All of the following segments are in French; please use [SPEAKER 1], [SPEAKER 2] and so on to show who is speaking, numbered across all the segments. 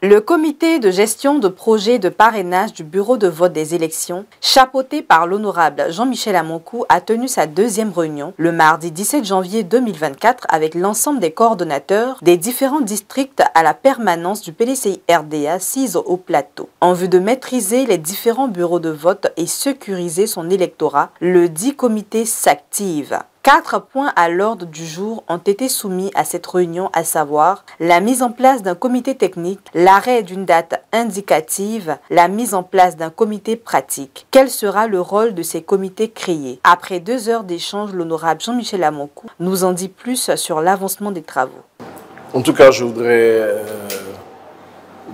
[SPEAKER 1] Le comité de gestion de projet de parrainage du bureau de vote des élections, chapeauté par l'honorable Jean-Michel Amonkou, a tenu sa deuxième réunion le mardi 17 janvier 2024 avec l'ensemble des coordonnateurs des différents districts à la permanence du PDCI-RDA 6 au plateau. En vue de maîtriser les différents bureaux de vote et sécuriser son électorat, le dit comité s'active. 4 points à l'ordre du jour ont été soumis à cette réunion, à savoir la mise en place d'un comité technique, l'arrêt d'une date indicative, la mise en place d'un comité pratique. Quel sera le rôle de ces comités créés? Après 2 heures d'échange, l'honorable Jean-Michel Amonkou nous en dit plus sur l'avancement des travaux.
[SPEAKER 2] En tout cas, je voudrais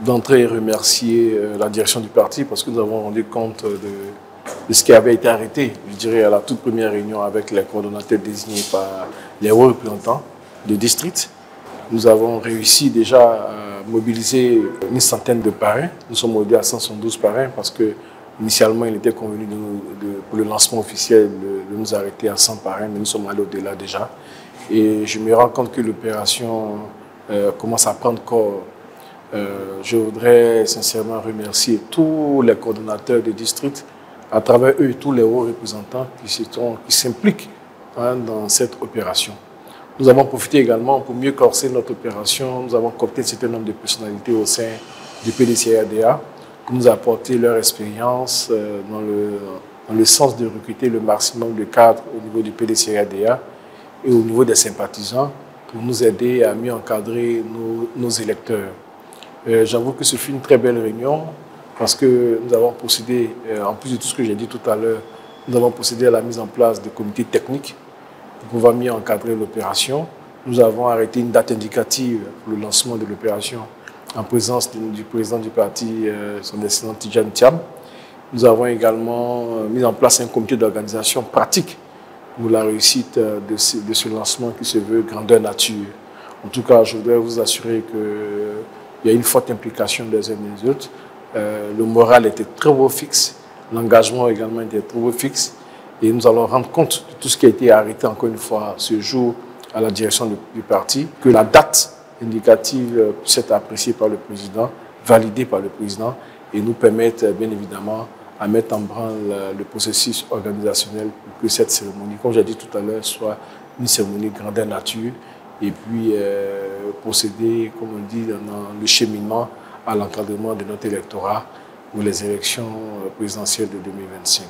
[SPEAKER 2] d'entrée remercier la direction du parti parce que nous avons rendu compte de ce qui avait été arrêté, je dirais, à la toute première réunion avec les coordonnateurs désignés par les hauts représentants de district. Nous avons réussi déjà à mobiliser une centaine de parrains. Nous sommes aujourd'hui à 172 parrains parce que initialement il était convenu pour le lancement officiel de nous arrêter à 100 parrains, mais nous sommes allés au-delà déjà. Et je me rends compte que l'opération commence à prendre corps. Je voudrais sincèrement remercier tous les coordonnateurs de district, à travers eux tous les hauts représentants qui s'impliquent dans cette opération. Nous avons profité également pour mieux corser notre opération. Nous avons coopté un certain nombre de personnalités au sein du PDCI-RDA pour nous apporter leur expérience dans le sens de recruter le maximum de cadres au niveau du PDCI-RDA et au niveau des sympathisants pour nous aider à mieux encadrer nos électeurs. J'avoue que ce fut une très belle réunion parce que nous avons procédé, en plus de tout ce que j'ai dit tout à l'heure, nous avons procédé à la mise en place de comités techniques pour pouvoir mieux encadrer l'opération. Nous avons arrêté une date indicative pour le lancement de l'opération en présence du président du parti, son excellent Tidjane Thiam. Nous avons également mis en place un comité d'organisation pratique pour la réussite de ce lancement qui se veut grandeur nature. En tout cas, je voudrais vous assurer qu'il y a une forte implication des uns et des autres. Le moral était très beau fixe, l'engagement également était très beau fixe et nous allons rendre compte de tout ce qui a été arrêté encore une fois ce jour à la direction du parti, que la date indicative puisse être appréciée par le président, validée par le président et nous permettre bien évidemment à mettre en branle le processus organisationnel pour que cette cérémonie, comme j'ai dit tout à l'heure, soit une cérémonie grandeur nature et puis procéder, comme on dit, dans le cheminement à l'encadrement de notre électorat pour les élections présidentielles de 2025.